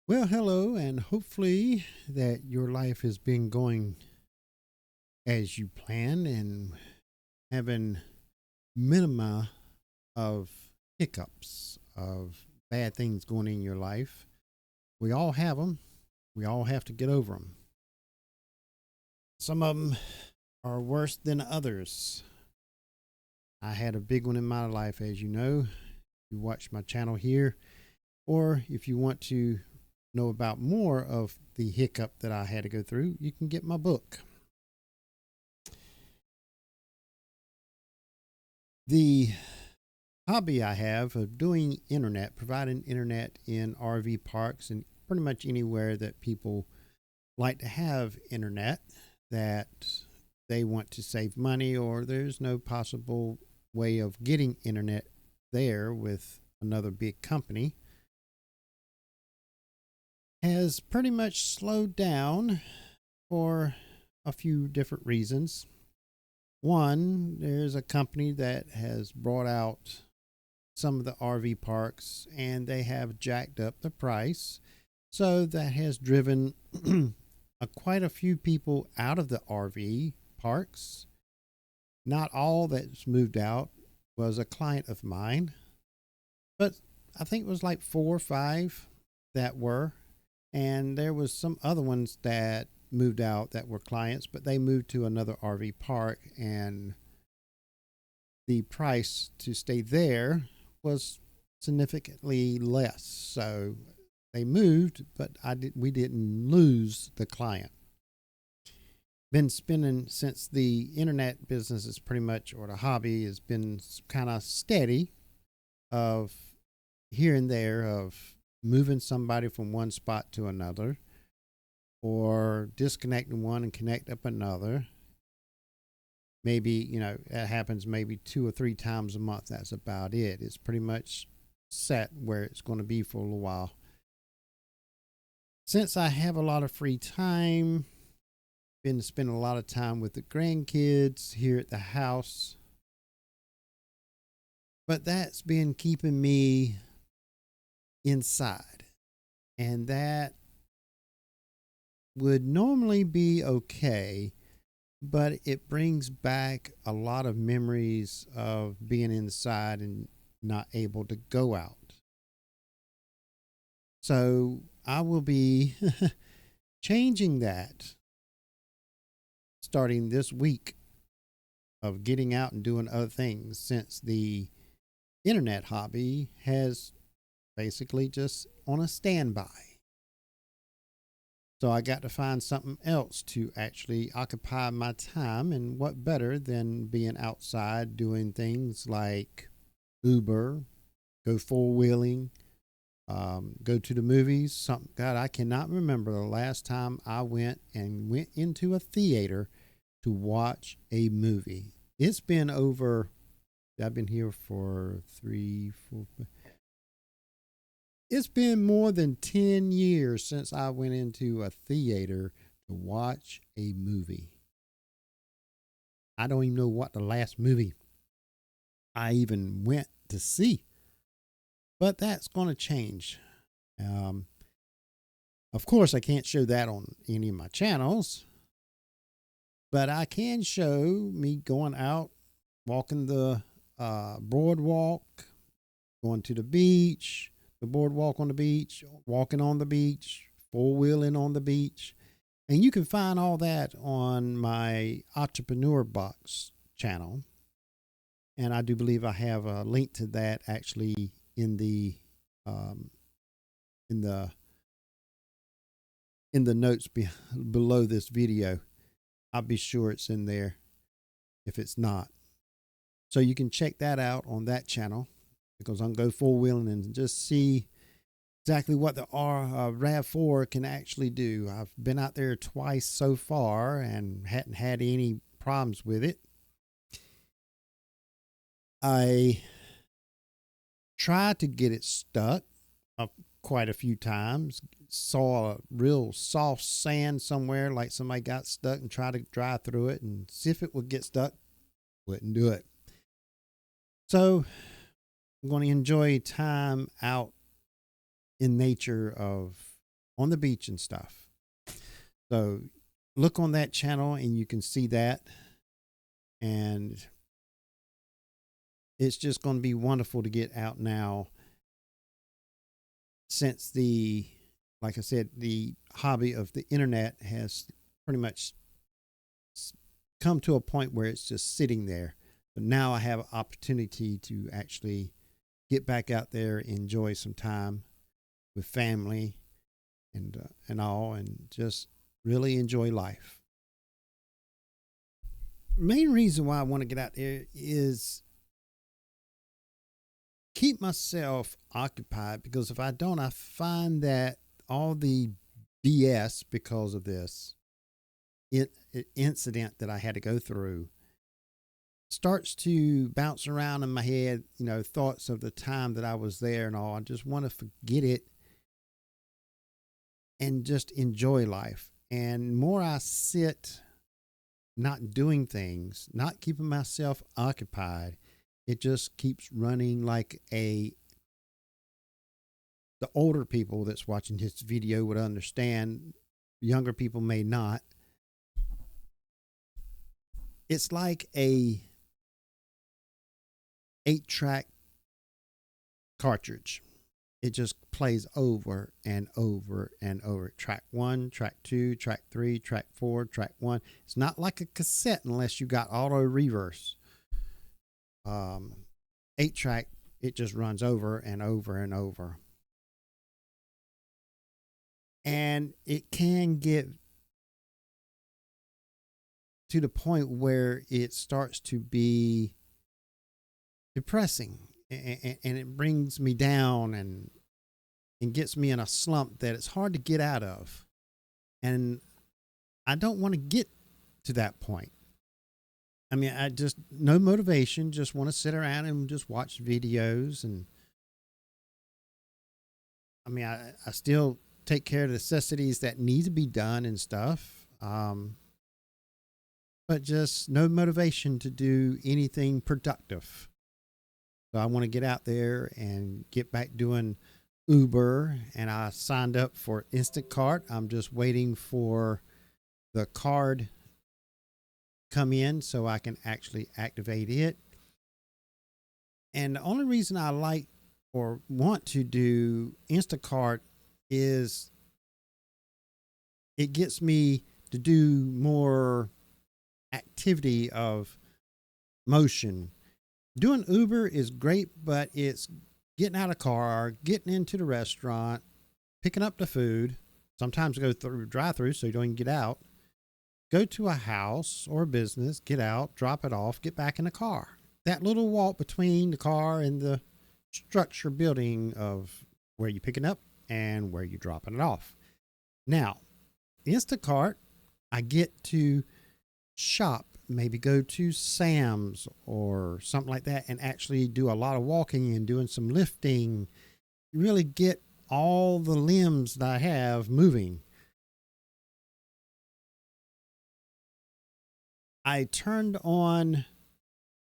Well, hello, and hopefully that your life has been going as you planned and having minima of hiccups, of bad things going in your life. We all have them. We all have to get over them. Some of them are worse than others. I had a big one in my life, as you know. You watch my channel here, or if you want to know about more of the hiccup that I had to go through, you can get my book. The hobby I have of doing internet, providing internet in RV parks and pretty much anywhere that people like to have internet, that they want to save money or there's no possible way of getting internet there with another big company, has pretty much slowed down for a few different reasons. One, there's a company that has brought out some of the RV parks and they have jacked up the price. So that has driven quite a few people out of the RV parks. Not all that's moved out was a client of mine, but I think it was like four or five that were. And there was some other ones that moved out that were clients, but they moved to another RV park and the price to stay there was significantly less. So they moved, but we didn't lose the client. Been spending since the internet business is pretty much, or the hobby has been kind of steady of here and there of moving somebody from one spot to another or disconnecting one and connect up another. Maybe, that happens maybe two or three times a month. That's about it. It's pretty much set where it's going to be for a little while. Since I have a lot of free time, been spending a lot of time with the grandkids here at the house. But that's been keeping me inside. And that would normally be okay, but it brings back a lot of memories of being inside and not able to go out. So I will be changing that starting this week of getting out and doing other things, since the internet hobby has basically just on a standby. So I got to find something else to actually occupy my time, and what better than being outside doing things like Uber, go four wheeling, go to the movies. Something, God, I cannot remember the last time I went into a theater to watch a movie. It's been over. I've been here for 3, 4. It's been more than 10 years since I went into a theater to watch a movie. I don't even know what the last movie I even went to see, but that's going to change. Um, of course, I can't show that on any of my channels, but I can show me going out, walking the boardwalk, going to the beach, the boardwalk on the beach, walking on the beach, four wheeling on the beach. And you can find all that on my Entrepreneur Box channel. And I do believe I have a link to that actually in the um, in the notes below this video. I'll be sure it's in there if it's not. So you can check that out on that channel, because I can go four wheeling and just see exactly what the RAV4 can actually do. I've been out there twice so far and hadn't had any problems with it. I tried to get it stuck quite a few times. Saw a real soft sand somewhere, like somebody got stuck, and tried to drive through it and see if it would get stuck. Wouldn't do it. So I'm going to enjoy time out in nature of on the beach and stuff. So look on that channel and you can see that. And it's just going to be wonderful to get out now, since like I said, the hobby of the internet has pretty much come to a point where it's just sitting there. But now I have an opportunity to actually get back out there, enjoy some time with family and all, and just really enjoy life. Main reason why I want to get out there is keep myself occupied, because if I don't, I find that all the BS because of this incident that I had to go through starts to bounce around in my head, thoughts of the time that I was there and all. I just want to forget it and just enjoy life. And more I sit not doing things, not keeping myself occupied, it just keeps running like the older people that's watching this video would understand. Younger people may not. It's like a 8-track cartridge. It just plays over and over and over. Track 1, track 2, track 3, track 4, track 1. It's not like a cassette unless you got auto reverse. 8-track, it just runs over and over and over. And it can get to the point where it starts to be depressing, and it brings me down and gets me in a slump that it's hard to get out of. And I don't want to get to that point. I mean, I just, no motivation, just want to sit around and just watch videos. And I mean, I still take care of the necessities that need to be done and stuff. But just no motivation to do anything productive. So I want to get out there and get back doing Uber, and I signed up for Instacart. I'm just waiting for the card come in so I can actually activate it. And the only reason I like or want to do Instacart is it gets me to do more activity of motion. Doing Uber is great, but it's getting out of the car, getting into the restaurant, picking up the food. Sometimes go through drive-through so you don't even get out. Go to a house or a business, get out, drop it off, get back in the car. That little walk between the car and the structure building of where you're picking up and where you're dropping it off. Now, Instacart, I get to shop, maybe go to Sam's or something like that, and actually do a lot of walking and doing some lifting. You really get all the limbs that I have moving. I turned on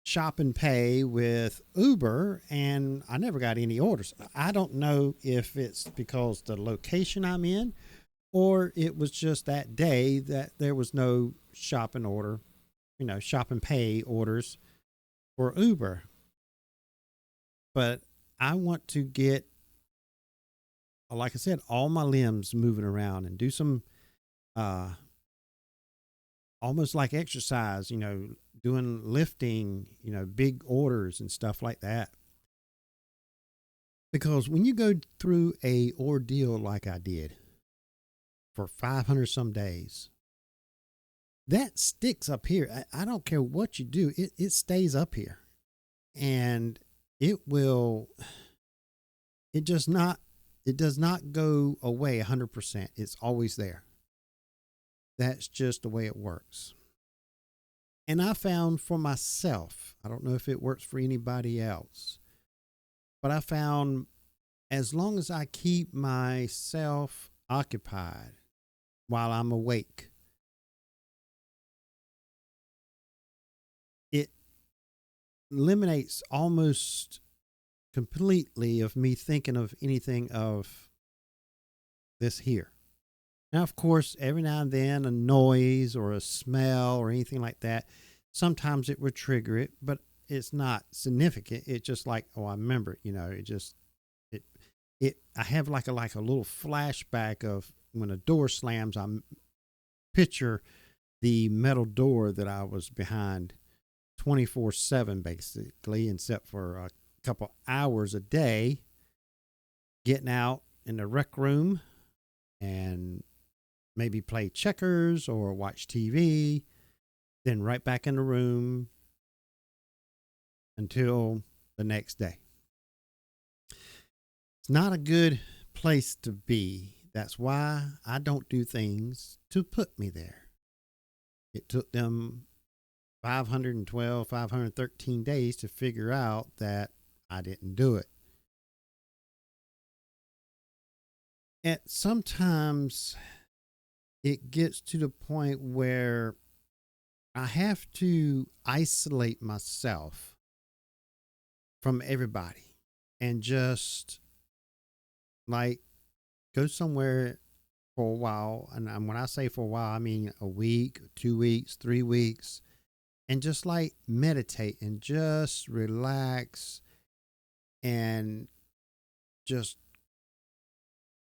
Shop and Pay with Uber, and I never got any orders. I don't know if it's because the location I'm in, or it was just that day that there was no shop and pay orders for Uber. But I want to get, like I said, all my limbs moving around and do some almost like exercise, doing lifting, big orders and stuff like that. Because when you go through a ordeal like I did for 500 some days, that sticks up here. I don't care what you do. It stays up here, and it does not go away 100%. It's always there. That's just the way it works. And I found for myself, I don't know if it works for anybody else, but I found as long as I keep myself occupied while I'm awake, it eliminates almost completely of me thinking of anything of this here. Now, of course, every now and then a noise or a smell or anything like that, sometimes it would trigger it, but it's not significant. It's just like, oh, I remember, it just, it, I have like a little flashback of when a door slams, I picture the metal door that I was behind 24/7, basically, except for a couple hours a day, getting out in the rec room and maybe play checkers or watch TV, then right back in the room until the next day. It's not a good place to be. That's why I don't do things to put me there. It took them 512, 513 days to figure out that I didn't do it. And sometimes it gets to the point where I have to isolate myself from everybody and just like go somewhere for a while. And when I say for a while, I mean a week, 2 weeks, 3 weeks, and just like meditate and just relax and just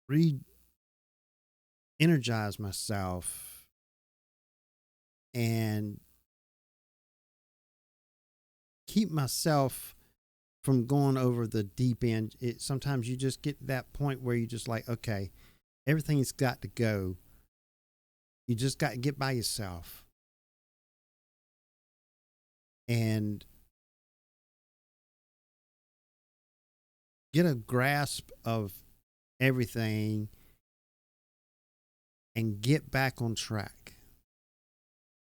re energize myself and keep myself from going over the deep end. Sometimes you just get to that point where you just like, okay, everything's got to go. You just got to get by yourself and get a grasp of everything and get back on track.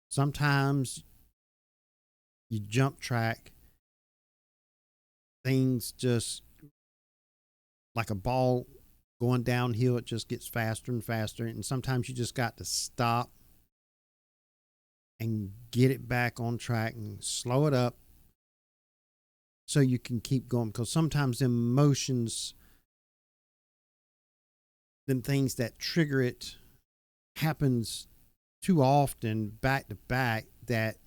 Sometimes you jump track, things just like a ball going downhill, it just gets faster and faster. And sometimes you just got to stop and get it back on track and slow it up so you can keep going. Because sometimes emotions, them things that trigger it, happens too often back to back that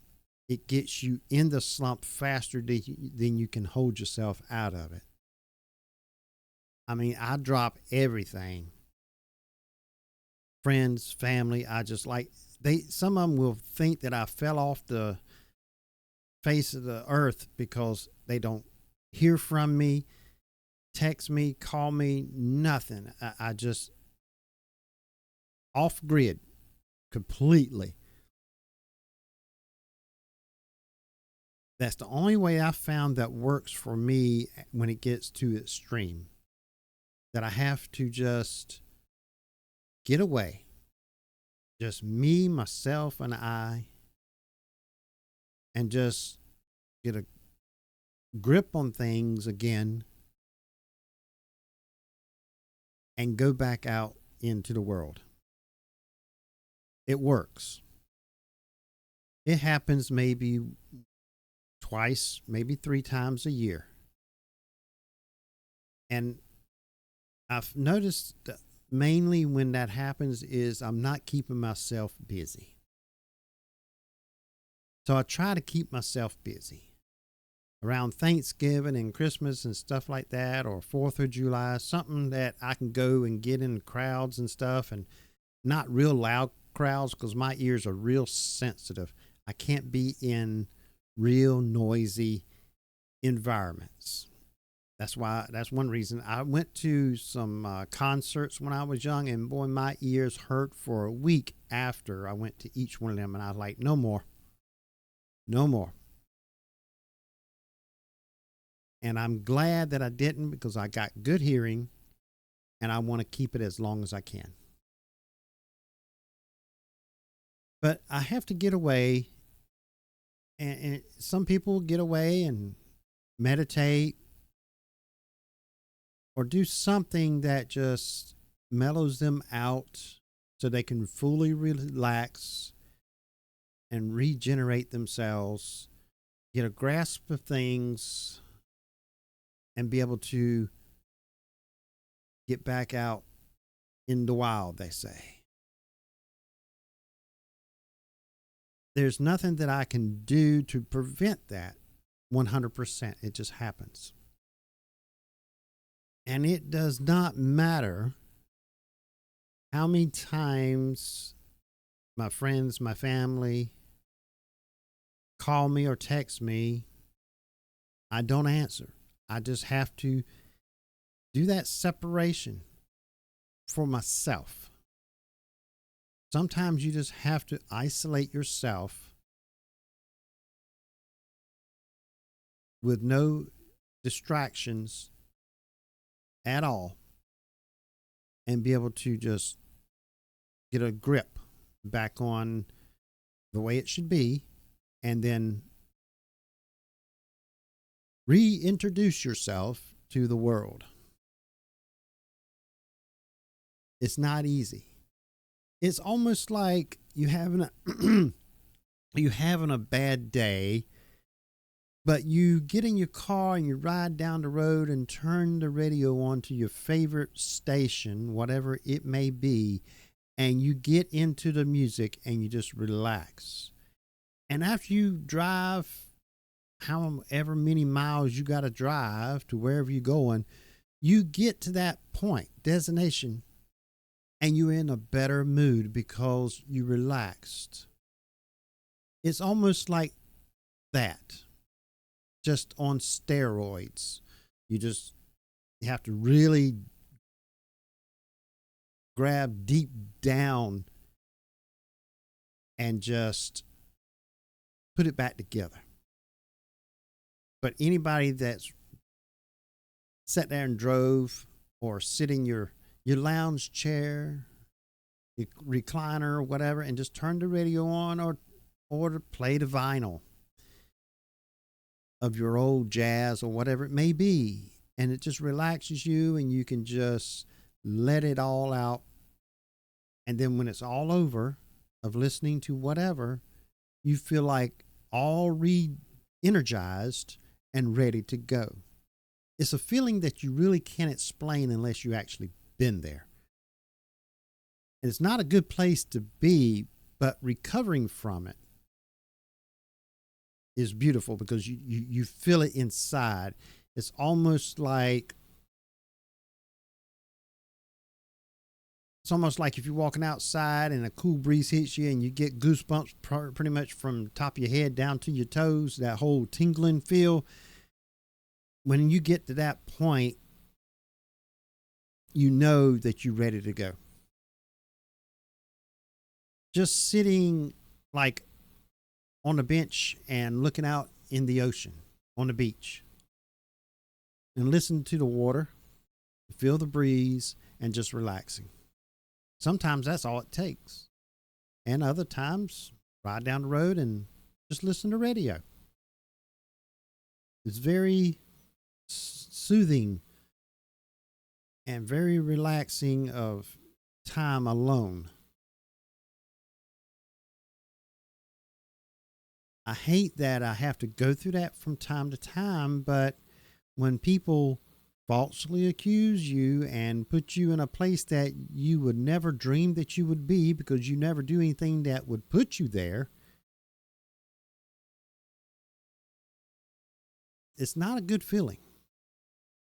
it gets you in the slump faster than you can hold yourself out of it. I mean, I drop everything. Friends, family, I just like some of them will think that I fell off the face of the earth because they don't hear from me, text me, call me, nothing. I just off grid completely. That's the only way I found that works for me when it gets to extreme. That I have to just get away. Just me, myself, and I. And just get a grip on things again. And go back out into the world. It works. It happens maybe twice, maybe 3 times a year. And I've noticed that mainly when that happens is I'm not keeping myself busy. So I try to keep myself busy. Around Thanksgiving and Christmas and stuff like that, or 4th of July, something that I can go and get in crowds and stuff, and not real loud crowds because my ears are real sensitive. I can't be in real noisy environments. That's one reason I went to some concerts when I was young, and boy, my ears hurt for a week after I went to each one of them, and I was like, no more. And I'm glad that I didn't because I got good hearing, and I want to keep it as long as I can. But I have to get away, and some people get away and meditate or do something that just mellows them out so they can fully relax and regenerate themselves, get a grasp of things, and be able to get back out in the wild, they say. There's nothing that I can do to prevent that 100%. It just happens. And it does not matter how many times my friends, my family call me or text me. I don't answer. I just have to do that separation for myself. Sometimes you just have to isolate yourself with no distractions at all and be able to just get a grip back on the way it should be, and then reintroduce yourself to the world. It's not easy. It's almost like you having a bad day, but you get in your car and you ride down the road and turn the radio on to your favorite station, whatever it may be, and you get into the music and you just relax. And after you drive however many miles you got to drive to wherever you're going, you get to that point, destination, and you're in a better mood because you relaxed. It's almost like that, just on steroids. You have to really grab deep down and just put it back together. But anybody that's sat there and drove, or sit in your lounge chair, your recliner, or whatever, and just turn the radio on, or to play the vinyl of your old jazz or whatever it may be, and it just relaxes you and you can just let it all out. And then when it's all over of listening to whatever, you feel like all re-energized and ready to go. It's a feeling that you really can't explain unless you actually been there. And it's not a good place to be, but recovering from it is beautiful because you feel it inside. It's almost like if you're walking outside and a cool breeze hits you and you get goosebumps pretty much from top of your head down to your toes, that whole tingling feel. When you get to that point, you know that you're ready to go. Just sitting like on a bench and looking out in the ocean, on the beach, and listen to the water, feel the breeze, and just relaxing. Sometimes that's all it takes. And other times, ride down the road and just listen to radio. It's very soothing and very relaxing of time alone. I hate that I have to go through that from time to time, but when people falsely accuse you and put you in a place that you would never dream that you would be because you never do anything that would put you there, it's not a good feeling.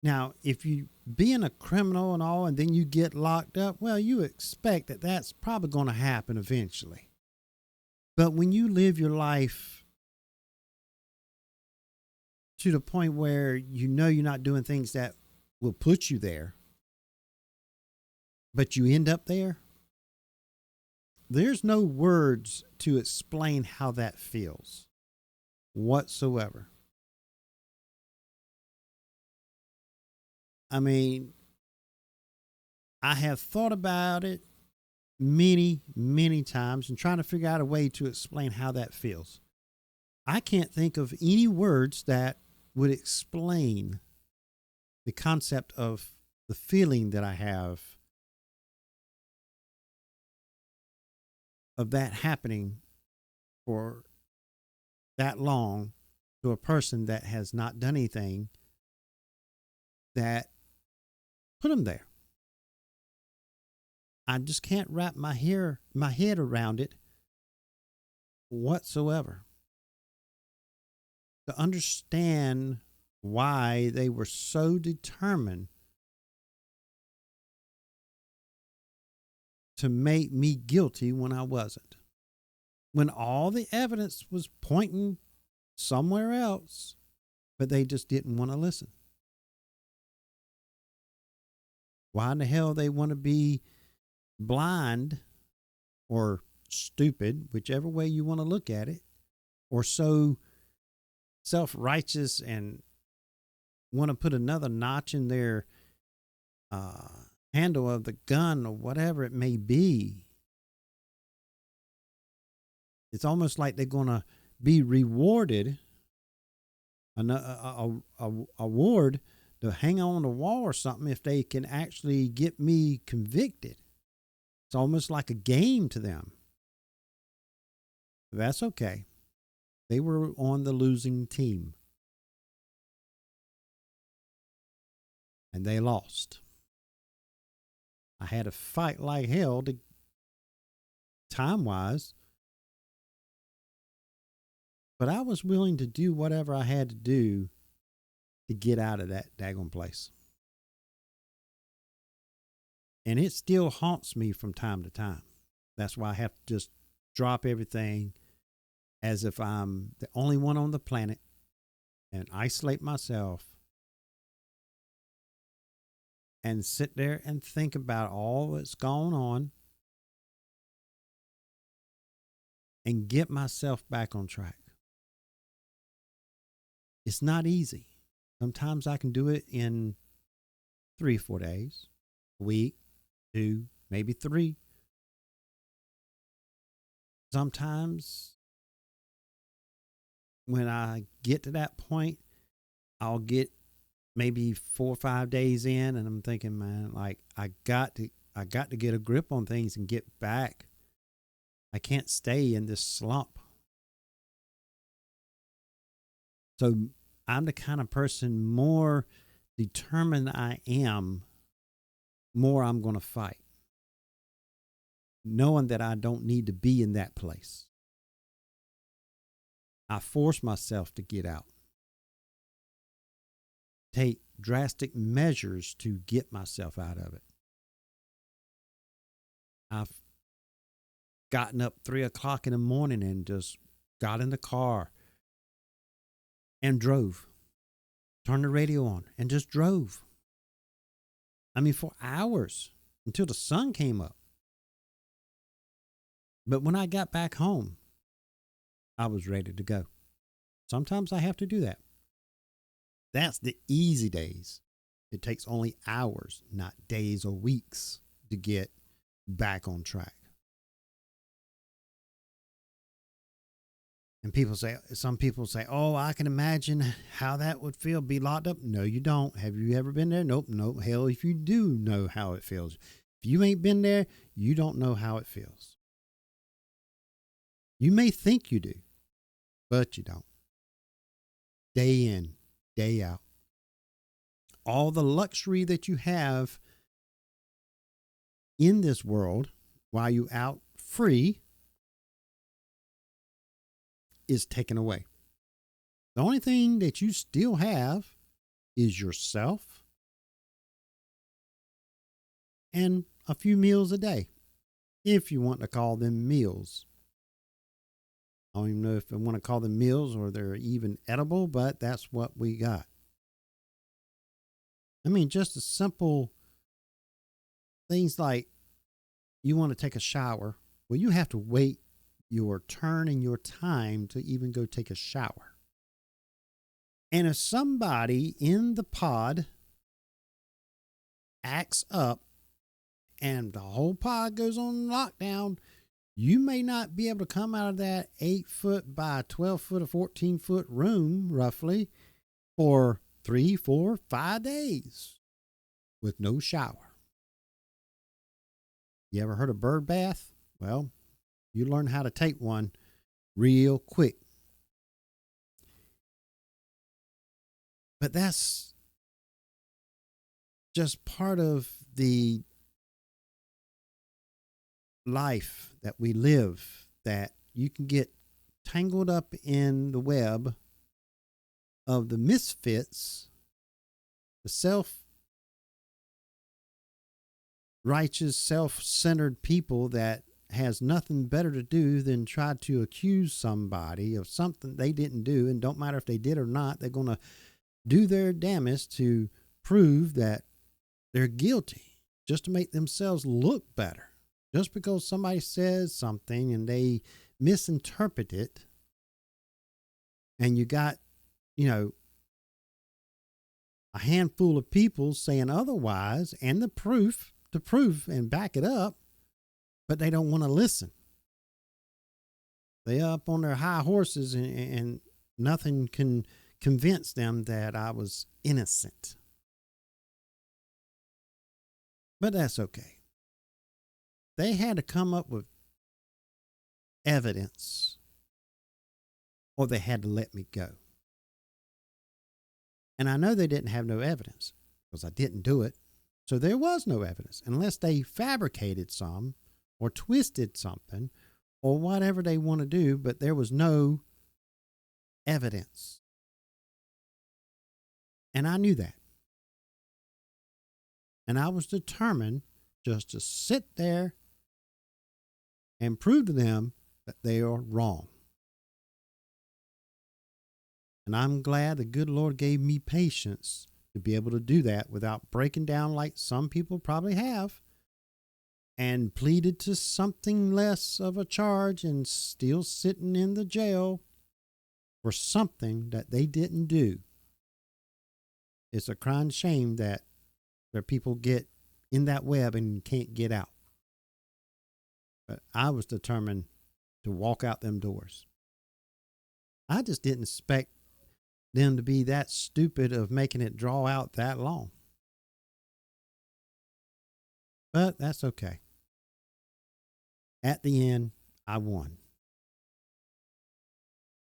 Now, if you being a criminal and all, and then you get locked up, well, you expect that that's probably going to happen eventually. But when you live your life to the point where you know you're not doing things that will put you there, but you end up there, there's no words to explain how that feels whatsoever. I mean, I have thought about it many, many times and trying to figure out a way to explain how that feels. I can't think of any words that would explain the concept of the feeling that I have of that happening for that long to a person that has not done anything that put them there. I just can't wrap my head around it whatsoever. To understand why they were so determined to make me guilty when I wasn't. When all the evidence was pointing somewhere else, but they just didn't want to listen. Why in the hell they want to be blind or stupid, whichever way you want to look at it, or so self-righteous and want to put another notch in their handle of the gun or whatever it may be. It's almost like they're going to be rewarded an award to hang on the wall or something if they can actually get me convicted. It's almost like a game to them. That's okay. They were on the losing team. And they lost. I had to fight like hell to time-wise. But I was willing to do whatever I had to do to get out of that daggone place. And it still haunts me from time to time. That's why I have to just drop everything as if I'm the only one on the planet and isolate myself and sit there and think about all that's going on and get myself back on track. It's not easy. Sometimes I can do it in 3 or 4 days, a week, 2, maybe 3. Sometimes when I get to that point, I'll get maybe 4 or 5 days in and I'm thinking, man, like I got to get a grip on things and get back. I can't stay in this slump. So I'm the kind of person, more determined I am, more I'm going to fight. Knowing that I don't need to be in that place. I force myself to get out. Take drastic measures to get myself out of it. I've gotten up 3 o'clock in the morning and just got in the car and drove. Turned the radio on and just drove. I mean, for hours until the sun came up. But when I got back home, I was ready to go. Sometimes I have to do that. That's the easy days. It takes only hours, not days or weeks, to get back on track. And some people say, oh, I can imagine how that would feel, be locked up. No, you don't. Have you ever been there? Nope. Hell, if you do know how it feels. If you ain't been there, you don't know how it feels. You may think you do, but you don't. Day in, day out. All the luxury that you have in this world while you out free is taken away. The only thing that you still have is yourself and a few meals a day, if you want to call them meals. I don't even know if I want to call them meals or they're even edible, but that's what we got. I mean, just a simple things like you want to take a shower. Well, you have to wait your turn and your time to even go take a shower. And if somebody in the pod acts up and the whole pod goes on lockdown, you may not be able to come out of that 8 foot by 12 foot or 14 foot room roughly for 3, 4, 5 days with no shower. You ever heard of bird bath? Well, you learn how to take one real quick. But that's just part of the life that we live that you can get tangled up in the web of the misfits, the self-righteous, self-centered people that has nothing better to do than try to accuse somebody of something they didn't do, and don't matter if they did or not, they're going to do their damnedest to prove that they're guilty just to make themselves look better. Just because somebody says something and they misinterpret it, and you got, a handful of people saying otherwise, and the proof to prove and back it up, but they don't want to listen. They up on their high horses, and nothing can convince them that I was innocent. But that's okay. They had to come up with evidence, or they had to let me go. And I know they didn't have no evidence because I didn't do it. So there was no evidence unless they fabricated some or twisted something or whatever they want to do, but there was no evidence. And I knew that. And I was determined just to sit there and prove to them that they are wrong. And I'm glad the good Lord gave me patience to be able to do that without breaking down like some people probably have, and pleaded to something less of a charge and still sitting in the jail for something that they didn't do. It's a crying shame that there are people get in that web and can't get out. But I was determined to walk out them doors. I just didn't expect them to be that stupid of making it draw out that long. But that's okay. At the end, I won.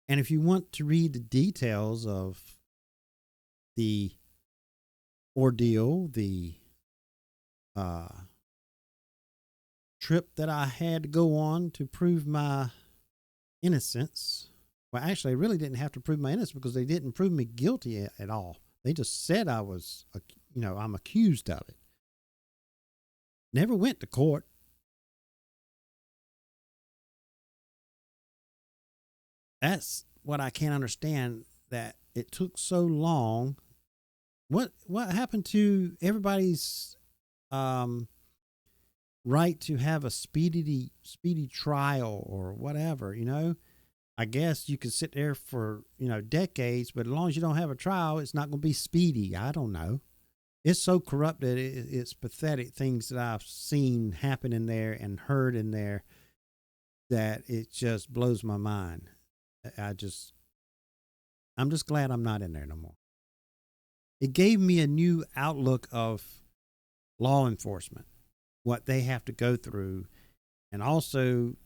And if you want to read the details of the ordeal, the trip that I had to go on to prove my innocence. Well, actually, I really didn't have to prove my innocence because they didn't prove me guilty at all. They just said I was, I'm accused of it. Never went to court. That's what I can't understand, that it took so long. What happened to everybody's right to have a speedy trial or whatever, I guess you could sit there for, decades, but as long as you don't have a trial, it's not going to be speedy. I don't know. It's so corrupted. It's pathetic things that I've seen happen in there and heard in there that it just blows my mind. I'm just glad I'm not in there no more. It gave me a new outlook of law enforcement, what they have to go through, and also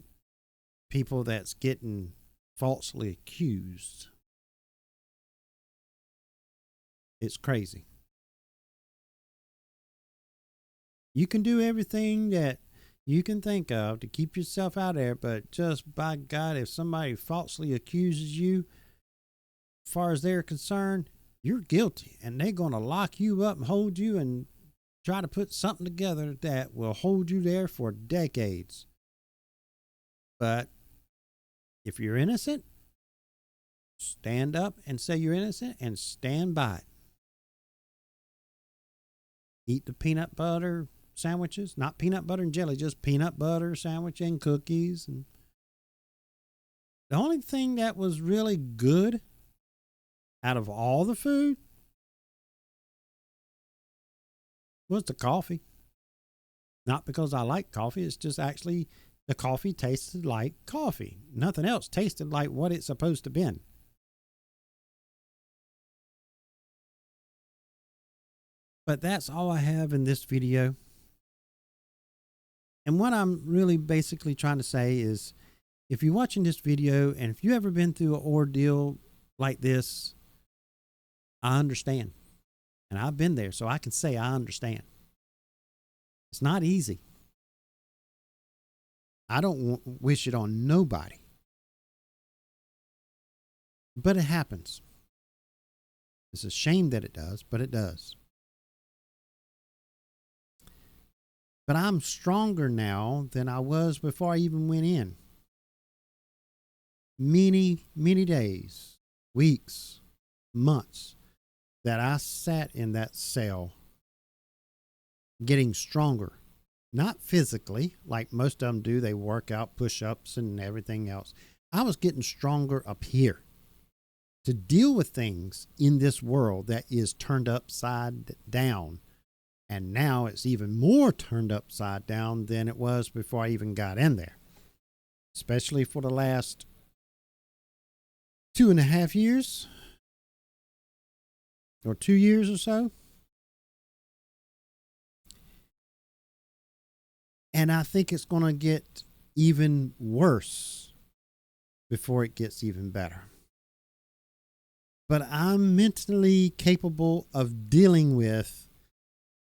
people that's getting falsely accused. It's crazy. You can do everything that you can think of to keep yourself out there, but just by God, if somebody falsely accuses you, as far as they're concerned, you're guilty, and they're going to lock you up and hold you and try to put something together that will hold you there for decades. But if you're innocent, stand up and say you're innocent and stand by it. Eat the peanut butter sandwiches, not peanut butter and jelly, just peanut butter sandwich and cookies. And the only thing that was really good out of all the food was the coffee. Not because I like coffee, it's just actually the coffee tasted like coffee. Nothing else tasted like what it's supposed to be. But that's all I have in this video. And what I'm really basically trying to say is, if you're watching this video and if you've ever been through an ordeal like this, I understand. And I've been there, so I can say I understand. It's not easy. I don't wish it on nobody. But it happens. It's a shame that it does, but it does. But I'm stronger now than I was before I even went in. Many, many days, weeks, months that I sat in that cell getting stronger. Not physically, like most of them do. They work out push-ups and everything else. I was getting stronger up here to deal with things in this world that is turned upside down. And now it's even more turned upside down than it was before I even got in there. Especially for the last 2.5 years or 2 years or so. And I think it's going to get even worse before it gets even better. But I'm mentally capable of dealing with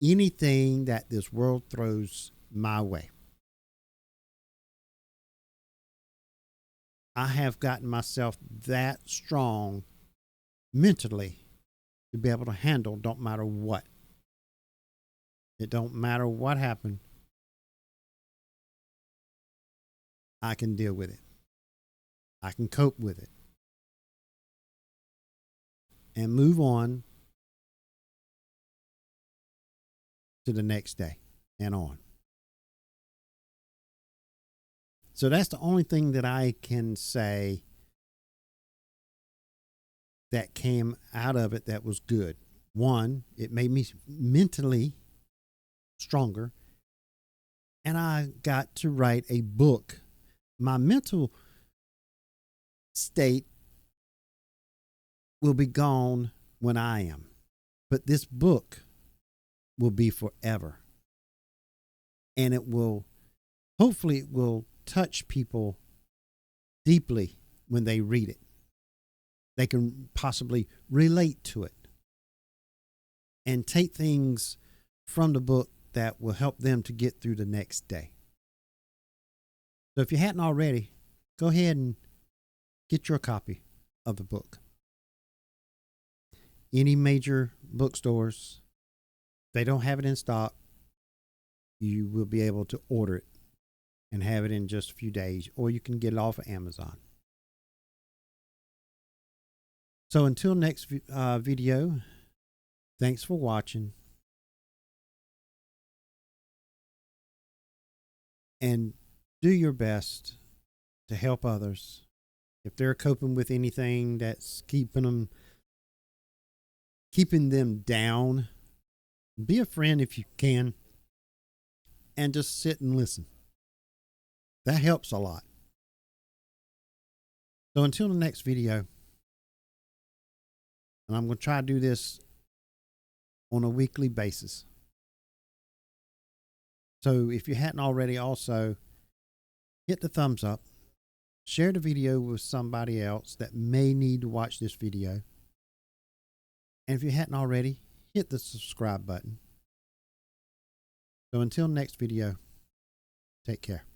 anything that this world throws my way. I have gotten myself that strong mentally to be able to handle don't matter what. It don't matter what happened. I can deal with it. I can cope with it. And move on to the next day and on. So that's the only thing that I can say that came out of it that was good. One, it made me mentally stronger. And I got to write a book. My mental state will be gone when I am. But this book will be forever. And it will, hopefully, it will touch people deeply when they read it. They can possibly relate to it and take things from the book that will help them to get through the next day. So if you hadn't already, go ahead and get your copy of the book. Any major bookstores, if they don't have it in stock, you will be able to order it and have it in just a few days, or you can get it off of Amazon. So until next video, thanks for watching. And do your best to help others. If they're coping with anything that's keeping them down, be a friend if you can, and just sit and listen. That helps a lot. So until the next video, and I'm going to try to do this on a weekly basis. So if you hadn't already, also hit the thumbs up, share the video with somebody else that may need to watch this video. And if you hadn't already, hit the subscribe button. So until next video, take care.